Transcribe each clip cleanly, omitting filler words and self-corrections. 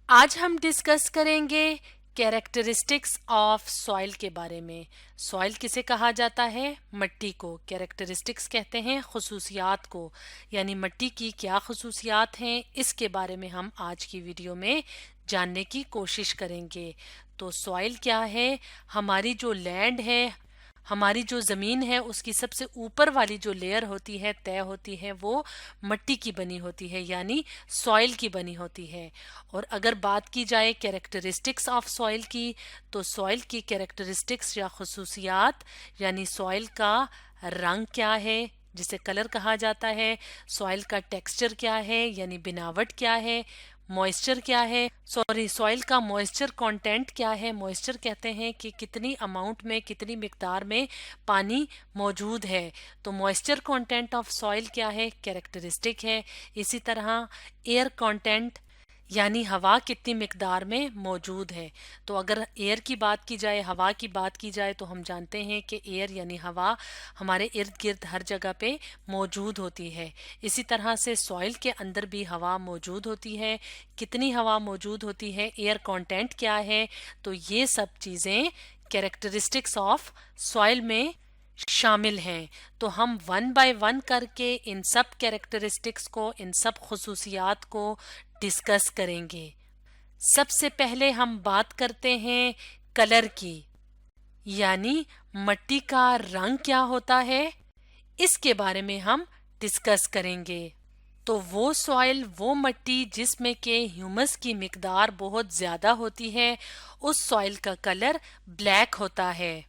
آج ہم ڈسکس کریں گے کیریکٹرسٹکس آف سوائل کے بارے میں۔ سوائل کسے کہا جاتا ہے؟ مٹی کو۔ کیریکٹرسٹکس کہتے ہیں خصوصیات کو، یعنی مٹی کی کیا خصوصیات ہیں، اس کے بارے میں ہم آج کی ویڈیو میں جاننے کی کوشش کریں گے۔ تو سوائل کیا ہے؟ ہماری جو لینڈ ہے، ہماری جو زمین ہے، اس کی سب سے اوپر والی جو لیئر ہوتی ہے، طے ہوتی ہے، وہ مٹی کی بنی ہوتی ہے، یعنی سوائل کی بنی ہوتی ہے۔ اور اگر بات کی جائے کیریکٹرسٹکس آف سوائل کی، تو سوائل کی کیریکٹرسٹکس یا خصوصیات یعنی سوائل کا رنگ کیا ہے جسے کلر کہا جاتا ہے، سوائل کا ٹیکسچر کیا ہے یعنی بناوٹ کیا ہے، موئسچر کیا ہے، سوائل کا موئسچر کانٹینٹ کیا ہے۔ موئسچر کہتے ہیں کہ کتنی اماؤنٹ میں، کتنی مقدار میں پانی موجود ہے۔ تو موئسچر کانٹینٹ آف سوائل کیا ہے؟ کیریکٹرسٹک ہے۔ اسی طرح ایئر کانٹینٹ یعنی ہوا کتنی مقدار میں موجود ہے۔ تو اگر ایئر کی بات کی جائے، ہوا کی بات کی جائے، تو ہم جانتے ہیں کہ ایئر یعنی ہوا ہمارے ارد گرد ہر جگہ پہ موجود ہوتی ہے۔ اسی طرح سے سوائل کے اندر بھی ہوا موجود ہوتی ہے۔ کتنی ہوا موجود ہوتی ہے، ایئر کانٹینٹ کیا ہے، تو یہ سب چیزیں کیریکٹرسٹکس آف سوائل میں شامل ہیں۔ تو ہم ون بائی ون کر کے ان سب کیریکٹرسٹکس کو، ان سب خصوصیات کو ڈسکس کریں گے۔ سب سے پہلے ہم بات کرتے ہیں کلر کی، یعنی مٹی کا رنگ کیا ہوتا ہے، اس کے بارے میں ہم ڈسکس کریں گے۔ تو وہ سوائل، وہ مٹی جس میں کہ ہیومس کی مقدار بہت زیادہ ہوتی ہے، اس سوائل کا کلر بلیک ہوتا ہے۔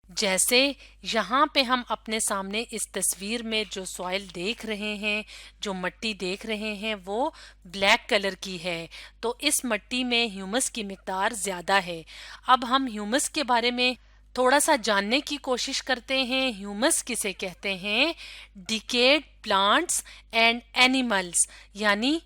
جیسے یہاں پہ ہم اپنے سامنے اس تصویر میں جو سوائل دیکھ رہے ہیں، جو مٹی دیکھ رہے ہیں، وہ بلیک کلر کی ہے۔ تو اس مٹی میں ہیومس کی مقدار زیادہ ہے۔ اب ہم ہیومس کے بارے میں تھوڑا سا جاننے کی کوشش کرتے ہیں۔ ہیومس کسے کہتے ہیں؟ ڈیکیڈ پلانٹس اینڈ اینیملز، یعنی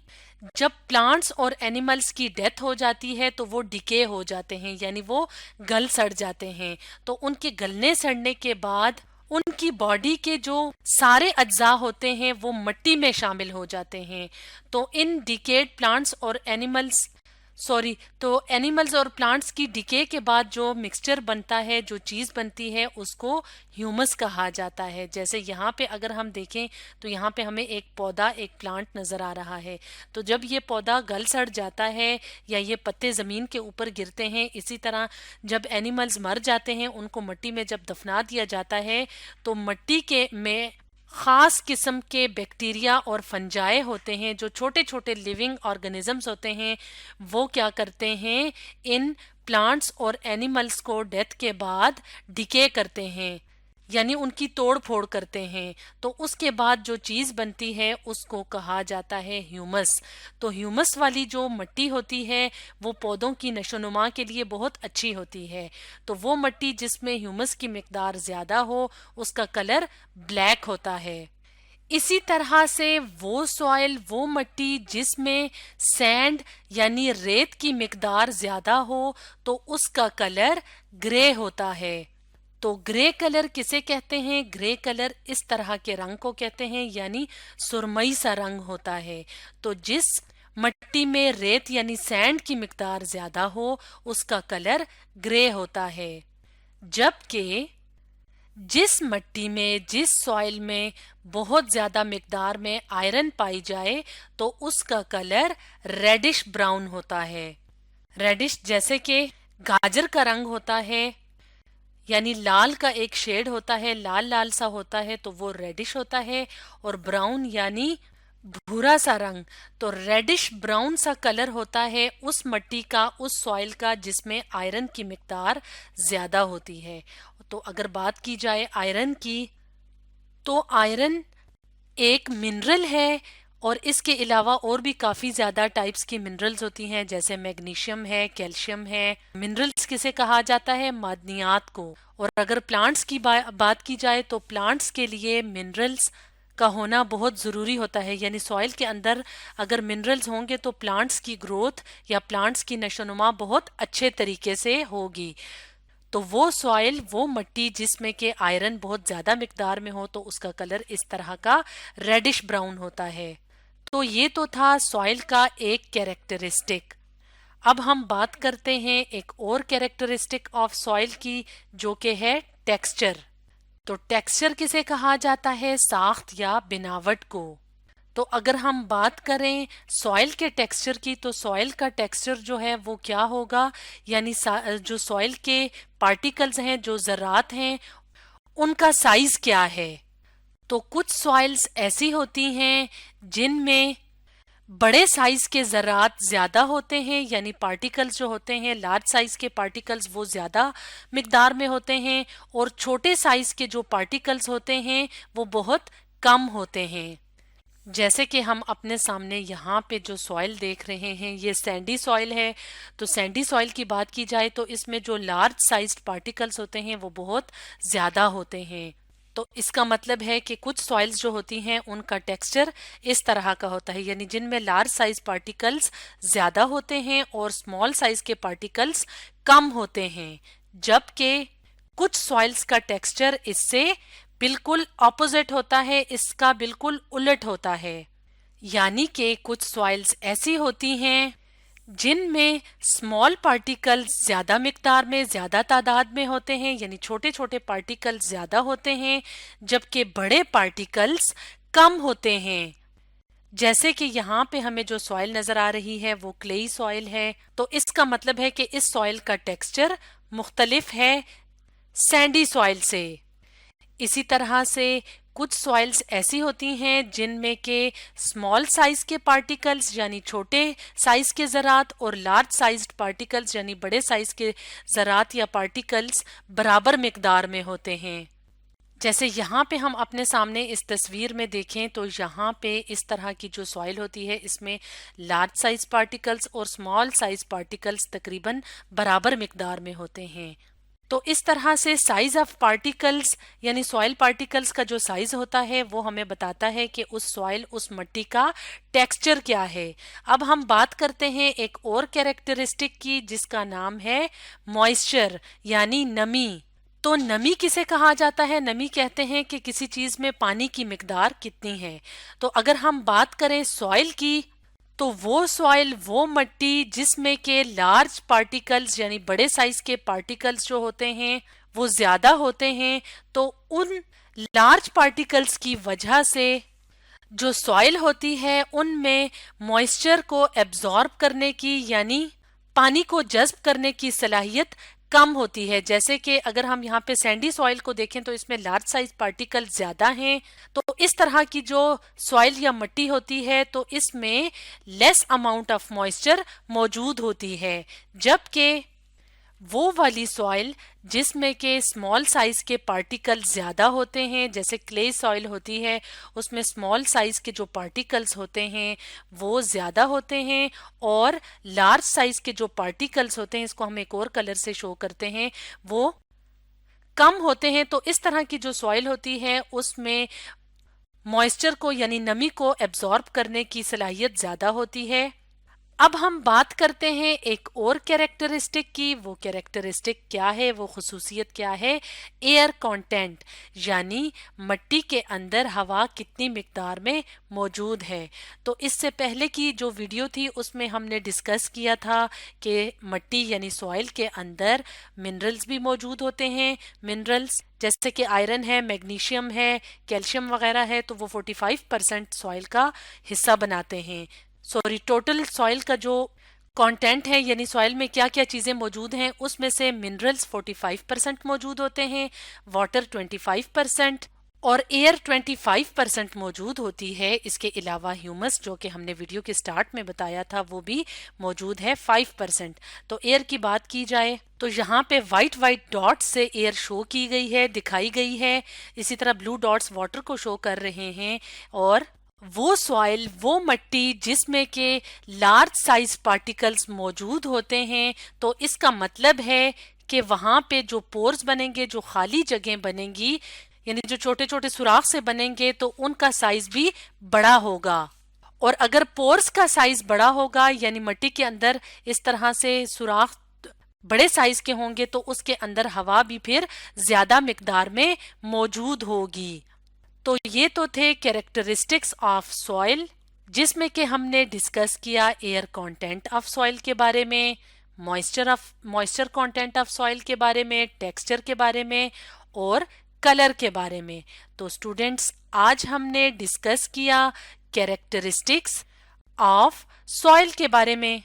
جب پلانٹس اور اینیملز کی ڈیتھ ہو جاتی ہے تو وہ ڈیکے ہو جاتے ہیں، یعنی وہ گل سڑ جاتے ہیں۔ تو ان کے گلنے سڑنے کے بعد ان کی باڈی کے جو سارے اجزاء ہوتے ہیں وہ مٹی میں شامل ہو جاتے ہیں۔ تو ان ڈیکیڈ پلانٹس اور اینیملز اور پلانٹس کی ڈیکے کے بعد جو مکسچر بنتا ہے، جو چیز بنتی ہے، اس کو ہیومس کہا جاتا ہے۔ جیسے یہاں پہ اگر ہم دیکھیں تو یہاں پہ ہمیں ایک پودا، ایک پلانٹ نظر آ رہا ہے۔ تو جب یہ پودا گل سڑ جاتا ہے یا یہ پتے زمین کے اوپر گرتے ہیں، اسی طرح جب اینیملز مر جاتے ہیں، ان کو مٹی میں جب دفنا دیا جاتا ہے، تو مٹی کے میں خاص قسم کے بیکٹیریا اور فنجائے ہوتے ہیں، جو چھوٹے چھوٹے لیونگ آرگنزمز ہوتے ہیں، وہ کیا کرتے ہیں؟ ان پلانٹس اور اینیملز کو ڈیتھ کے بعد ڈیکے کرتے ہیں، یعنی ان کی توڑ پھوڑ کرتے ہیں۔ تو اس کے بعد جو چیز بنتی ہے اس کو کہا جاتا ہے ہیومس۔ تو ہیومس والی جو مٹی ہوتی ہے وہ پودوں کی نشو و نما کے لیے بہت اچھی ہوتی ہے۔ تو وہ مٹی جس میں ہیومس کی مقدار زیادہ ہو، اس کا کلر بلیک ہوتا ہے۔ اسی طرح سے وہ سوائل، وہ مٹی جس میں سینڈ یعنی ریت کی مقدار زیادہ ہو، تو اس کا کلر گرے ہوتا ہے۔ تو گرے کلر کسے کہتے ہیں؟ گرے کلر اس طرح کے رنگ کو کہتے ہیں، یعنی سرمئی سا رنگ ہوتا ہے۔ تو جس مٹی میں ریت یعنی سینڈ کی مقدار زیادہ ہو، اس کا کلر گرے ہوتا ہے۔ جبکہ جس مٹی میں، جس سوائل میں بہت زیادہ مقدار میں آئرن پائی جائے، تو اس کا کلر ریڈش براؤن ہوتا ہے۔ ریڈش جیسے کہ گاجر کا رنگ ہوتا ہے، یعنی لال کا ایک شیڈ ہوتا ہے، لال لال سا ہوتا ہے، تو وہ ریڈش ہوتا ہے۔ اور براؤن یعنی بھورا سا رنگ، تو ریڈش براؤن سا کلر ہوتا ہے اس مٹی کا، اس سوائل کا جس میں آئرن کی مقدار زیادہ ہوتی ہے۔ تو اگر بات کی جائے آئرن کی، تو آئرن ایک منرل ہے، اور اس کے علاوہ اور بھی کافی زیادہ ٹائپس کی منرلز ہوتی ہیں، جیسے میگنیشیم ہے، کیلشیم ہے۔ منرلز کسے کہا جاتا ہے؟ معدنیات کو۔ اور اگر پلانٹس کی بات کی جائے تو پلانٹس کے لیے منرلز کا ہونا بہت ضروری ہوتا ہے، یعنی سوائل کے اندر اگر منرلز ہوں گے تو پلانٹس کی گروتھ یا پلانٹس کی نشو و نما بہت اچھے طریقے سے ہوگی۔ تو وہ سوائل، وہ مٹی جس میں کہ آئرن بہت زیادہ مقدار میں ہو، تو اس کا کلر اس طرح کا ریڈش براؤن ہوتا ہے۔ تو یہ تو تھا سوائل کا ایک کیریکٹرسٹک۔ अब हम बात करते हैं एक और कैरेक्टरिस्टिक ऑफ सॉइल की, जो कि है टेक्सचर। तो टेक्सचर किसे कहा जाता है? साख्त या बनावट को। तो अगर हम बात करें सॉइल के टेक्सचर की, तो सॉइल का टेक्सचर जो है वो क्या होगा, यानी जो सॉइल के पार्टिकल्स हैं, जो ज़रात हैं, उनका साइज क्या है। तो कुछ सॉइल्स ऐसी होती हैं जिनमें बड़े साइज के ज़रात ज़्यादा होते हैं, यानी पार्टिकल्स जो होते हैं, लार्ज साइज के पार्टिकल्स वो ज़्यादा मिकदार में होते हैं, और छोटे साइज के जो पार्टिकल्स होते हैं वो बहुत कम होते हैं। जैसे कि हम अपने सामने यहाँ पे जो सॉइल देख रहे हैं, ये सैंडी सॉइल है। तो सैंडी सॉइल की बात की जाए तो इसमें जो लार्ज साइज्ड पार्टिकल्स होते हैं वो बहुत ज़्यादा होते हैं। तो इसका मतलब है कि कुछ सॉइल्स जो होती हैं उनका टेक्सचर इस तरह का होता है, यानी जिनमें लार्ज साइज पार्टिकल्स ज़्यादा होते हैं और स्मॉल साइज के पार्टिकल्स कम होते हैं, जबकि कुछ सॉइल्स का टेक्सचर इससे बिल्कुल ऑपोजिट होता है, इसका बिल्कुल उलट होता है। यानी कि कुछ सॉइल्स ऐसी होती हैं जिनमें स्मॉल पार्टिकल्स ज्यादा मिकदार में, ज्यादा तादाद में होते हैं, यानी छोटे छोटे पार्टिकल्स ज्यादा होते हैं, जबकि बड़े पार्टिकल्स कम होते हैं। जैसे कि यहाँ पे हमें जो सॉइल नजर आ रही है वो क्लेई सॉइल है। तो इसका मतलब है कि इस सॉइल का टेक्सचर मुख्तलिफ है सैंडी सॉइल से। इसी तरह से कुछ सॉइल्स ऐसी होती हैं जिनमें के स्मॉल साइज के पार्टिकल्स यानी छोटे साइज के ज़रात और लार्ज साइज्ड पार्टिकल्स यानी बड़े साइज के ज़रात या पार्टिकल्स बराबर मिकदार में होते हैं। जैसे यहाँ पे हम अपने सामने इस तस्वीर में देखें तो यहाँ पे इस तरह की जो सॉइल होती है इसमें लार्ज साइज पार्टिकल्स और स्मॉल साइज पार्टिकल्स तकरीबन बराबर मिकदार में होते हैं। तो इस तरह से साइज ऑफ पार्टिकल्स यानी सॉइल पार्टिकल्स का जो साइज होता है वो हमें बताता है कि उस सॉइल, उस मिट्टी का टेक्सचर क्या है। अब हम बात करते हैं एक और कैरेक्टरिस्टिक की जिसका नाम है मॉइस्चर यानी नमी। तो नमी किसे कहा जाता है? नमी कहते हैं कि किसी चीज में पानी की मिकदार कितनी है। तो अगर हम बात करें सॉइल की, तो वो सॉइल, वो मिट्टी जिसमें के लार्ज पार्टिकल्स यानी बड़े साइज के पार्टिकल्स जो होते हैं वो ज्यादा होते हैं, तो उन लार्ज पार्टिकल्स की वजह से जो सॉइल होती है उनमें मॉइस्चर को एब्जॉर्ब करने की यानी पानी को जज्ब करने की सलाहियत कम होती है। जैसे कि अगर हम यहाँ पे सैंडी सॉइल को देखें तो इसमें लार्ज साइज पार्टिकल ज्यादा हैं, तो इस तरह की जो सॉइल या मिट्टी होती है तो इसमें लेस अमाउंट ऑफ मॉइस्चर मौजूद होती है, जबकि वो वाली सॉइल जिसमें के स्मॉल साइज के पार्टिकल ज्यादा होते हैं, जैसे क्ले सॉइल होती है, उसमें स्मॉल साइज के जो पार्टिकल्स होते हैं वो ज्यादा होते हैं और लार्ज साइज के जो पार्टिकल्स होते हैं, इसको हम एक और कलर से शो करते हैं, वो कम होते हैं। तो इस तरह की जो सॉइल होती है उसमें मॉइस्चर को यानी नमी को एब्जॉर्ब करने की सलाहियत ज्यादा होती है। अब हम बात करते हैं एक और कैरेक्टरिस्टिक की। वो कैरेक्टरिस्टिक क्या है, वो खुसूसियत क्या है? एयर कंटेंट, यानी मिट्टी के अंदर हवा कितनी मिकदार में मौजूद है। तो इससे पहले की जो वीडियो थी उसमें हमने डिस्कस किया था कि मिट्टी यानी सॉइल के अंदर मिनरल्स भी मौजूद होते हैं। मिनरल्स जैसे कि आयरन है, मैग्नीशियम है, कैल्शियम वगैरह है, तो वो 45% सॉइल का हिस्सा बनाते हैं। टोटल सॉइल का जो कंटेंट है यानी सॉइल में क्या क्या चीजें मौजूद हैं उसमें से मिनरल्स 45% मौजूद होते हैं, वाटर 25% और एयर 25% मौजूद होती है। इसके अलावा ह्यूमस जो कि हमने वीडियो के स्टार्ट में बताया था वो भी मौजूद है 5%। तो एयर की बात की जाए तो यहाँ पे वाइट वाइट डॉट्स से एयर शो की गई है, दिखाई गई है। इसी तरह ब्लू डॉट्स वाटर को शो कर रहे हैं। और वो सॉइल, वो मिट्टी जिसमें के लार्ज साइज पार्टिकल्स मौजूद होते हैं, तो इसका मतलब है कि वहां पे जो पोर्स बनेंगे, जो खाली जगह बनेंगी यानी जो छोटे छोटे सुराख से बनेंगे, तो उनका साइज भी बड़ा होगा। और अगर पोर्स का साइज बड़ा होगा यानी मिट्टी के अंदर इस तरह से सुराख बड़े साइज के होंगे, तो उसके अंदर हवा भी फिर ज्यादा मिकदार में मौजूद होगी। तो ये तो थे कैरेक्टरिस्टिक्स ऑफ सॉइल جس میں کہ ہم نے ڈسکس کیا ایئر کانٹینٹ آف سوائل کے بارے میں، موئسچر کانٹینٹ آف سوائل کے بارے میں، ٹیکسچر کے بارے میں اور کلر کے بارے میں۔ تو اسٹوڈینٹس آج ہم نے ڈسکس کیا کیریکٹرسٹکس آف سوائل کے بارے میں۔